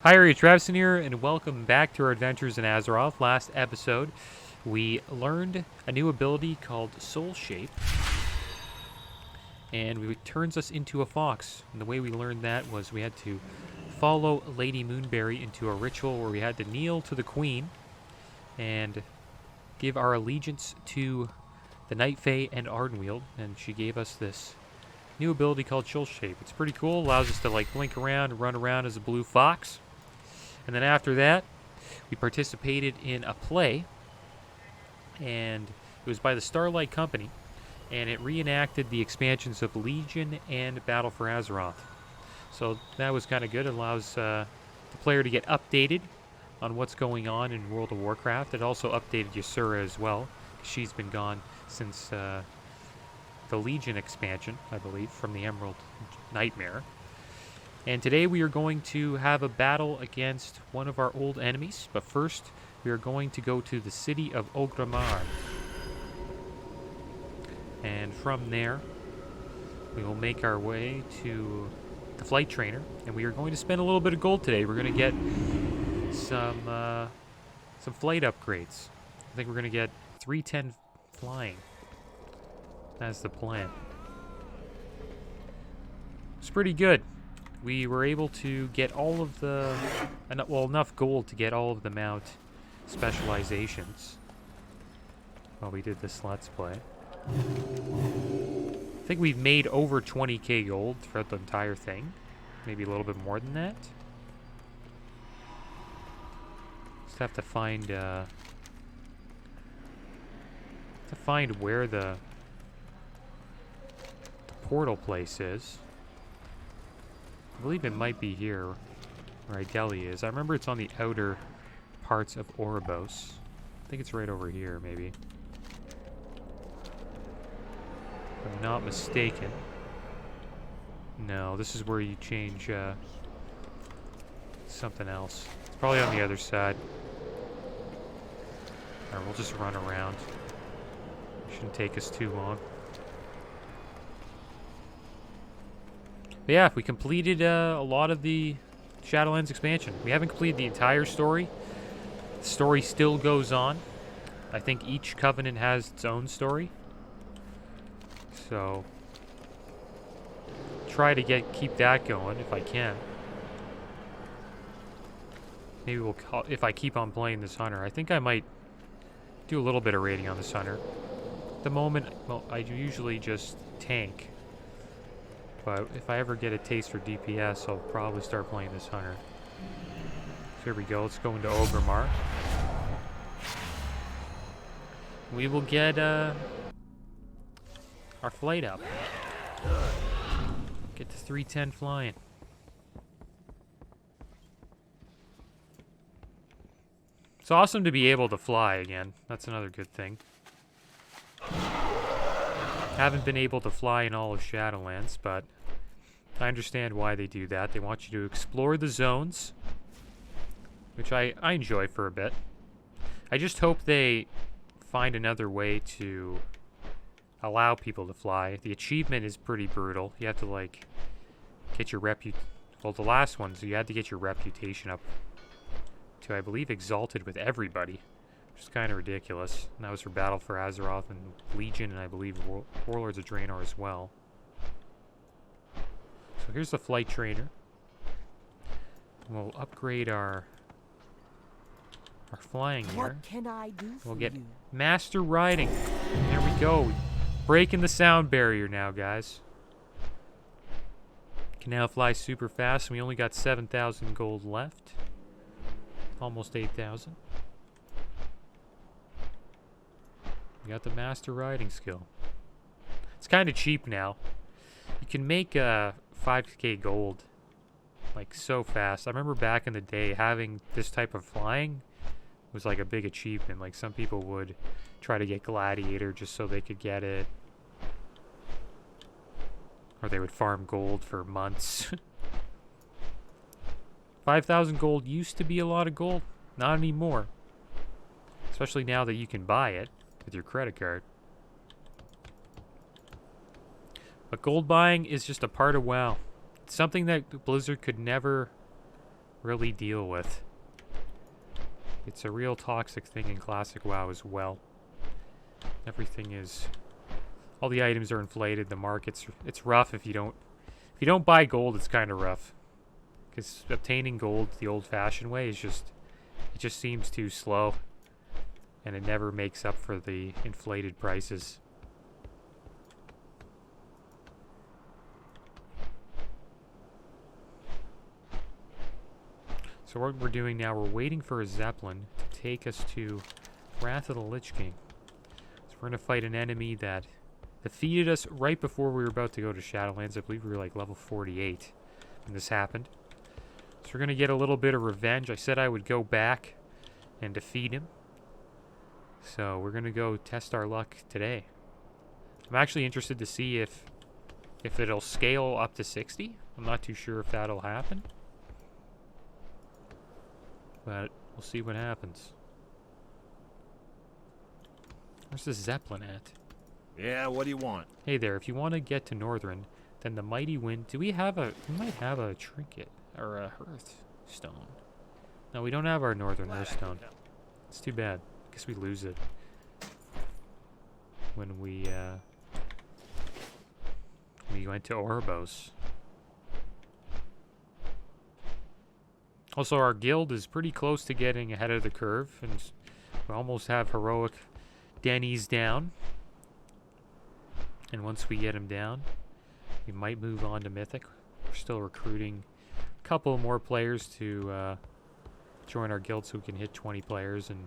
Hi, it's Travson here, and welcome back to our adventures in Azeroth. Last episode, we learned a new ability called Soul Shape, and it turns us into a fox. And the way we learned that was we had to follow Lady Moonberry into a ritual where we had to kneel to the Queen and give our allegiance to the Night Fae and Ardenweald, and she gave us this new ability called Soul Shape. It's pretty cool, allows us to like blink around and run around as a blue fox. And then after that, we participated in a play, and it was by the Starlight Company, and it reenacted the expansions of Legion and Battle for Azeroth. So that was kind of good. It allows the player to get updated on what's going on in World of Warcraft. It also updated Ysura as well. She's been gone since the Legion expansion, I believe, from the Emerald Nightmare. And today we are going to have a battle against one of our old enemies. But first, we are going to go to the city of Orgrimmar. And from there, we will make our way to the flight trainer. And we are going to spend a little bit of gold today. We're going to get some flight upgrades. I think we're going to get 310 flying. That's the plan. It's pretty good. We were able to get all of the, enough gold to get all of the mount specializations while we did this Let's Play. I think we've made over 20k gold throughout the entire thing. Maybe a little bit more than that. Just have to find, where the portal place is. I believe it might be here, where Ideli is. I remember it's on the outer parts of Oribos. I think it's right over here, maybe. If I'm not mistaken. No, this is where you change something else. It's probably on the other side. Alright, we'll just run around. Shouldn't take us too long. But yeah, we completed a lot of the Shadowlands expansion. We haven't completed the entire story. The story still goes on. I think each covenant has its own story. So, try to keep that going if I can. Maybe we'll if I keep on playing this hunter. I think I might do a little bit of raiding on this hunter. At the moment, well, I usually just tank. But if I ever get a taste for DPS, I'll probably start playing this hunter. So here we go. Let's go into Orgrimmar. We will get our flight up. Get to 310 flying. It's awesome to be able to fly again. That's another good thing. Haven't been able to fly in all of Shadowlands, but I understand why they do that. They want you to explore the zones, which I enjoy for a bit. I just hope they find another way to allow people to fly. The achievement is pretty brutal. You have to, like, get your well, the last one, so you had to get your reputation up to, I believe, Exalted with everybody. Which is kind of ridiculous. And that was for Battle for Azeroth and Legion, and I believe Warlords of Draenor as well. So here's the flight trainer. We'll upgrade our flying here. What can I do for We'll get you? Master Riding. There we go. Breaking the sound barrier now, guys. Can now fly super fast, and we only got 7,000 gold left. Almost 8,000. We got the Master Riding skill. It's kind of cheap now. You can make 5k gold like so fast. I remember back in the day having this type of flying was like a big achievement. Like some people would try to get Gladiator just so they could get it. Or they would farm gold for months. 5,000 gold used to be a lot of gold. Not anymore. Especially now that you can buy it with your credit card. But gold buying is just a part of WoW. It's something that Blizzard could never really deal with. It's a real toxic thing in Classic WoW as well. Everything is... all the items are inflated. The market's... it's rough if you don't buy gold, it's kind of rough. Because obtaining gold the old-fashioned way is just... it just seems too slow. And it never makes up for the inflated prices. So what we're doing now, we're waiting for a Zeppelin to take us to Wrath of the Lich King. So we're going to fight an enemy that defeated us right before we were about to go to Shadowlands. I believe we were like level 48 when this happened. So we're going to get a little bit of revenge. I said I would go back and defeat him. So we're going to go test our luck today. I'm actually interested to see if it'll scale up to 60. I'm not too sure if that'll happen. But we'll see what happens. Where's the Zeppelin at? Yeah, what do you want? Hey there, if you want to get to Northern, then the Mighty Wind... do we have a... we might have a trinket. Or a Hearthstone. No, we don't have our Northern Hearthstone. It's too bad. Guess we lose it. When we went to Oribos. Also, our guild is pretty close to getting ahead of the curve, and we almost have heroic Denny's down. And once we get him down, we might move on to Mythic. We're still recruiting a couple more players to join our guild so we can hit 20 players and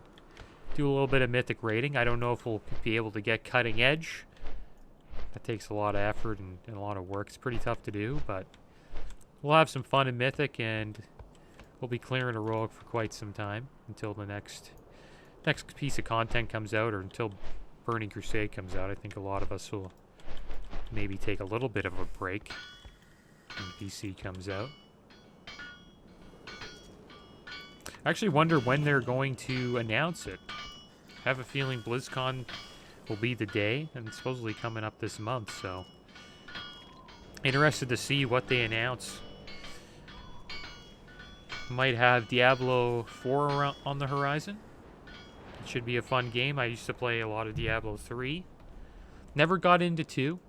do a little bit of Mythic raiding. I don't know if we'll be able to get Cutting Edge. That takes a lot of effort and a lot of work. It's pretty tough to do, but we'll have some fun in Mythic, and we'll be clearing Heroic for quite some time until the next piece of content comes out, or until Burning Crusade comes out. I think a lot of us will maybe take a little bit of a break when BC comes out. I actually wonder when they're going to announce it. I have a feeling BlizzCon will be the day, and it's supposedly coming up this month, so interested to see what they announce. Might have Diablo 4 on the horizon. It should be a fun game. I used to play a lot of Diablo 3. Never got into 2,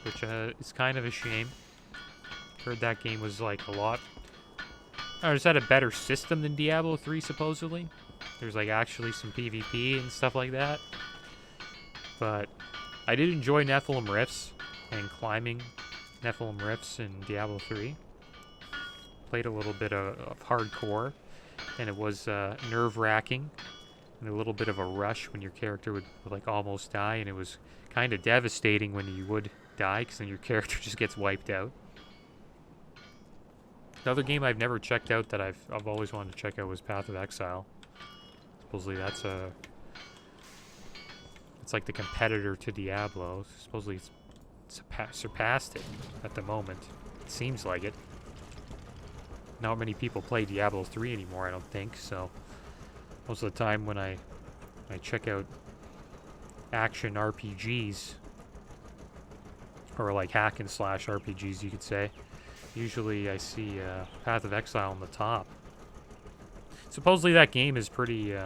which is kind of a shame. Heard that game was like a lot... or is that a better system than Diablo 3, supposedly? There's like actually some PvP and stuff like that. But I did enjoy Nephilim Rifts and climbing Nephilim Rifts in Diablo 3. Played a little bit of hardcore, and it was nerve-wracking and a little bit of a rush when your character would like almost die, and it was kind of devastating when you would die because then your character just gets wiped out. Another game I've never checked out that I've always wanted to check out was Path of Exile. Supposedly that's it's like the competitor to Diablo. Supposedly it's surpassed it at the moment. It seems like it. Not many people play Diablo 3 anymore, I don't think, so most of the time when I check out action RPGs, or like hack and slash RPGs you could say, usually I see Path of Exile on the top. Supposedly that game is pretty, I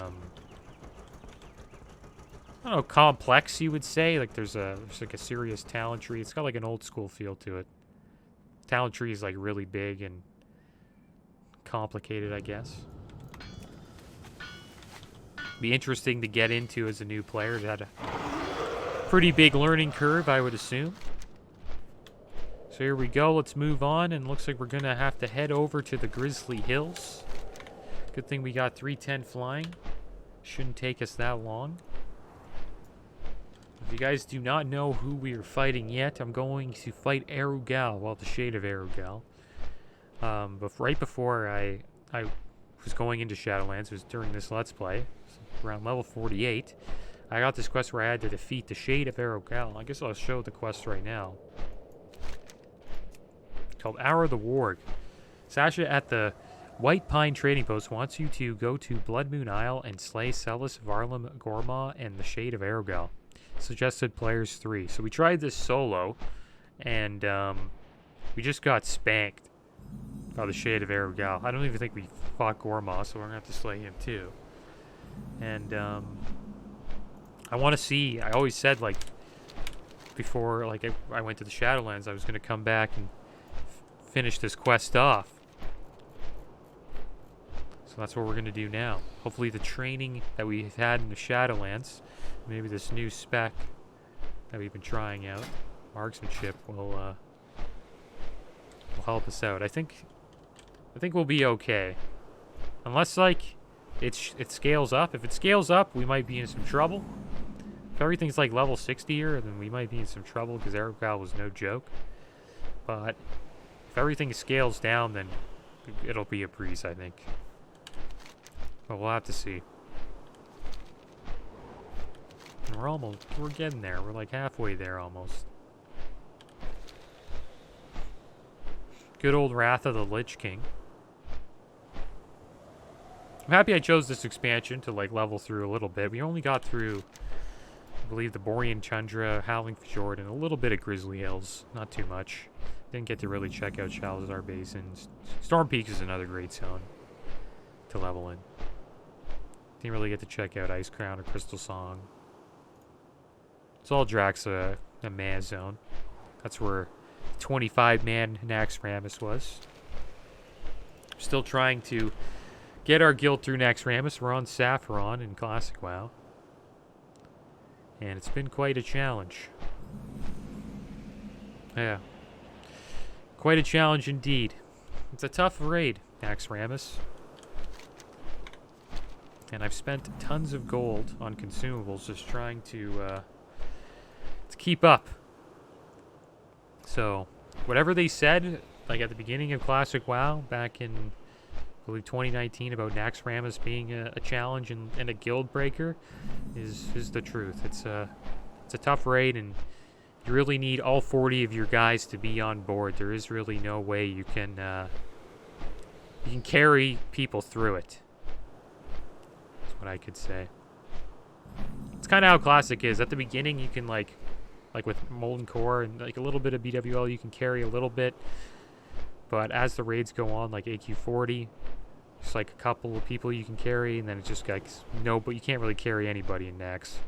don't know, complex you would say. Like there's like a serious talent tree. It's got like an old school feel to it. Talent tree is like really big and complicated, I guess. Be interesting to get into as a new player. It had a pretty big learning curve, I would assume. So here we go. Let's move on, and looks like we're gonna have to head over to the Grizzly Hills. Good thing we got 310 flying. Shouldn't take us that long. If you guys do not know who we are fighting yet, I'm going to fight Arugal, well, the Shade of Arugal. But right before I was going into Shadowlands, it was during this Let's Play, around level 48, I got this quest where I had to defeat the Shade of Arugal. I guess I'll show the quest right now. It's called Hour of the Warg. Sasha at the White Pine Trading Post wants you to go to Blood Moon Isle and slay Celis, Varlam, Gorma, and the Shade of Arugal. Suggested players 3. So we tried this solo, and we just got spanked Oh, the Shade of Arugal. I don't even think we fought Gorma, so we're gonna have to slay him too. And I want to see. I always said, like, before, like, I went to the Shadowlands, I was gonna come back and finish this quest off. So that's what we're gonna do now. Hopefully, the training that we've had in the Shadowlands, maybe this new spec that we've been trying out, marksmanship, will help us out. I think we'll be okay, unless like it scales up. If it scales up, we might be in some trouble. If everything's like level 60 here, then we might be in some trouble because Arugal was no joke. But if everything scales down, then it'll be a breeze, I think. But we'll have to see. And we're getting there. We're like halfway there almost. Good old Wrath of the Lich King. I'm happy I chose this expansion to like level through a little bit. We only got through, I believe, the Borean Tundra, Howling Fjord, and a little bit of Grizzly Hills. Not too much. Didn't get to really check out Shalazar Basin. Storm Peaks is another great zone to level in. Didn't really get to check out Ice Crown or Crystal Song. It's all Draxa, a man zone. That's where 25-man Naxxramas was. Still trying to get our guild through Naxxramas. We're on Sapphiron in Classic WoW. And it's been quite a challenge. Yeah. Quite a challenge indeed. It's a tough raid, Naxxramas. And I've spent tons of gold on consumables just trying to keep up. So, whatever they said, like at the beginning of Classic WoW, back in, I believe, 2019, about Naxxramas being a challenge and a guild breaker, is the truth. It's a tough raid, and you really need all 40 of your guys to be on board. There is really no way you can carry people through it. That's what I could say. It's kind of how Classic is. At the beginning, you can like with Molten Core and like a little bit of BWL, you can carry a little bit. But as the raids go on, like AQ40, it's like a couple of people you can carry, and then it's just like but you can't really carry anybody in Nax.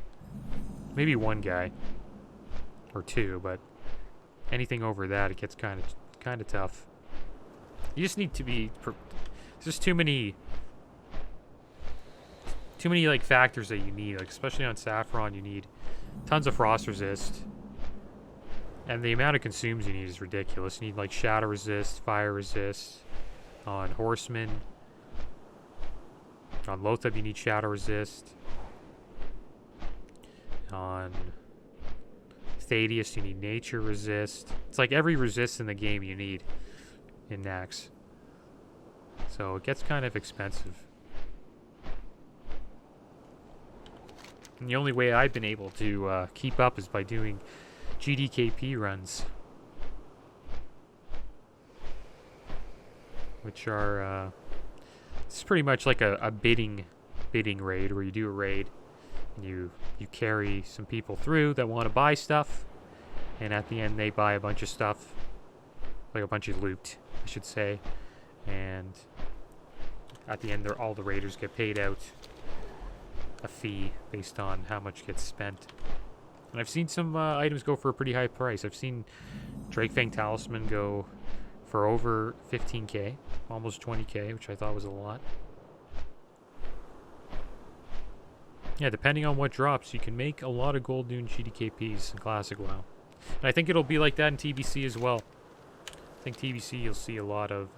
Maybe one guy or two, but anything over that, it gets kind of tough. You just need to be. There's just too many like factors that you need, like especially on Sapphiron, you need tons of frost resist, and the amount of consumes you need is ridiculous. You need like shadow resist, fire resist on Horseman. On Lothab you need shadow resist. On Thaddeus you need nature resist. It's like every resist in the game you need in Nax. So it gets kind of expensive. And the only way I've been able to keep up is by doing GDKP runs, which are it's pretty much like a bidding raid, where you do a raid and you carry some people through that want to buy stuff, and at the end they buy a bunch of stuff, like a bunch of loot, I should say, and at the end all the raiders get paid out a fee based on how much gets spent. And I've seen some items go for a pretty high price. I've seen Drakefang Talisman go for over 15k, almost 20k, which I thought was a lot. Yeah, depending on what drops, you can make a lot of gold doing GDKPs in Classic WoW. And I think it'll be like that in TBC as well. I think TBC you'll see a lot of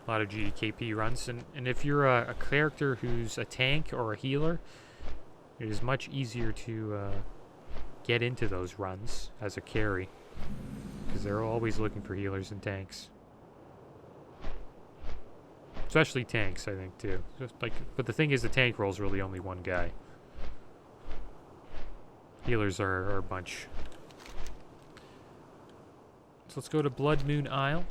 GDKP runs, and if you're a character who's a tank or a healer, it is much easier to get into those runs as a carry, because they're always looking for healers and tanks, especially tanks, I think, too. But the thing is, the tank role's really only one guy. Healers are a bunch. So let's go to Blood Moon Isle.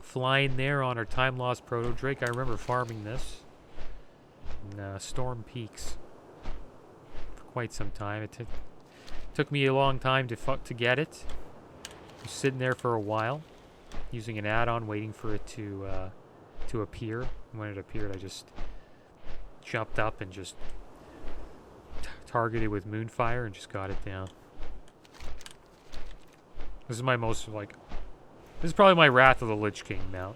Flying there on our Time Lost Proto Drake. I remember farming this in Storm Peaks for quite some time. It took me a long time to get it, Was sitting there for a while, using an add-on, waiting for it to appear. And when it appeared, I just jumped up and just targeted with Moonfire and just got it down. This is my most, like... This is probably my Wrath of the Lich King mount.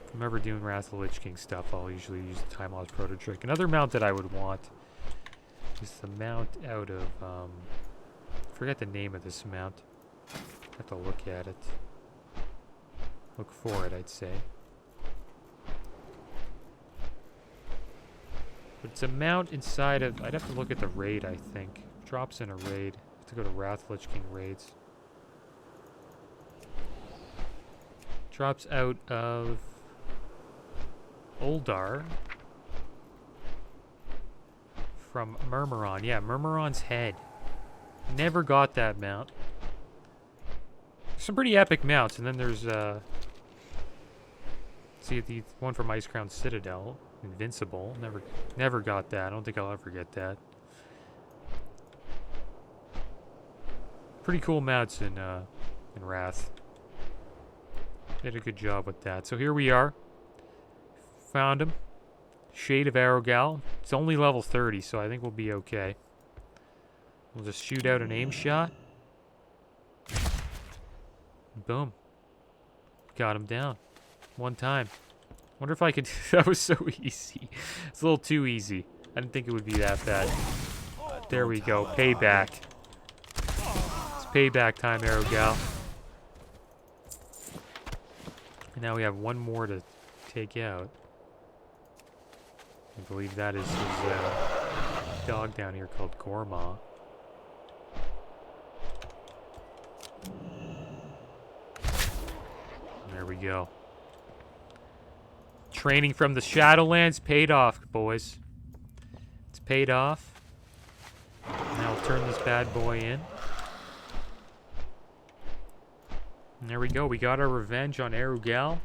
If I'm ever doing Wrath of the Lich King stuff, I'll usually use the Time Lost Proto Trick. Another mount that I would want is the mount out of, I forget the name of this mount. I have to look at it. Look for it, I'd say. But it's a mount inside of... I'd have to look at the raid, I think. Drops in a raid. I have to go to Wrath Lich King raids. Drops out of... Uldar. From Murmuron. Yeah, Murmuron's head. Never got that mount. Some pretty epic mounts. And then there's... see, the one from Ice Crown Citadel. Invincible. Never got that. I don't think I'll ever get that. Pretty cool mounts in Wrath. Did a good job with that. So here we are. Found him. Shade of Arugal. It's only level 30, so I think we'll be okay. We'll just shoot out an aim shot. Boom. Got him down. One time. Wonder if I could... That was so easy. It's a little too easy. I didn't think it would be that bad. There we go. Payback. It's payback time, Arugal. And now we have one more to take out. I believe that is his dog down here called Gorma. There we go. Training from the Shadowlands paid off, boys. It's paid off. Now we'll turn this bad boy in. And there we go. We got our revenge on Arugal.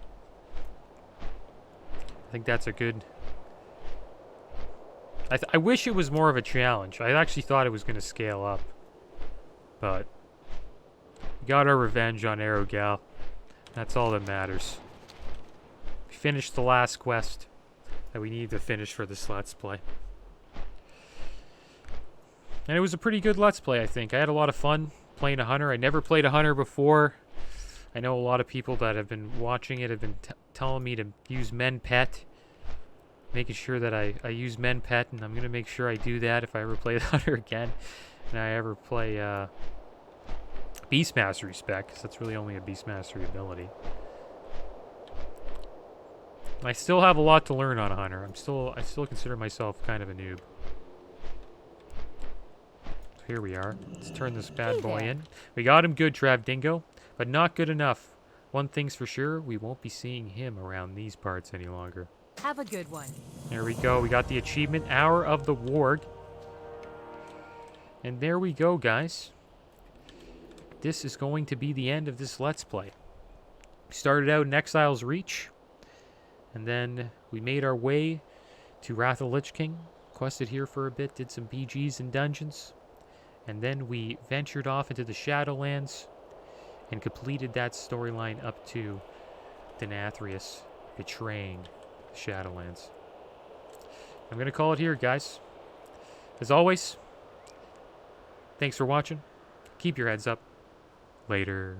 I think that's a good... I wish it was more of a challenge. I actually thought it was going to scale up. But we got our revenge on Arugal. That's all that matters. We finished the last quest that we need to finish for this Let's Play. And it was a pretty good Let's Play, I think. I had a lot of fun playing a hunter. I never played a hunter before. I know a lot of people that have been watching it have been telling me to use Men Pet. Making sure that I use Men Pet, and I'm going to make sure I do that if I ever play the hunter again. And I ever play Beast Mastery spec, because that's really only a Beast Mastery ability. I still have a lot to learn on a hunter. I still consider myself kind of a noob. So here we are. Let's turn this bad boy in. We got him good, Trav Dingo, but not good enough. One thing's for sure, we won't be seeing him around these parts any longer. Have a good one. There we go. We got the achievement, Hour of the Warg. And there we go, guys. This is going to be the end of this Let's Play. We started out in Exile's Reach. And then we made our way to Wrath of the Lich King. Quested here for a bit, did some BGs and dungeons. And then we ventured off into the Shadowlands and completed that storyline up to Denathrius betraying the Shadowlands. I'm going to call it here, guys. As always, thanks for watching. Keep your heads up. Later.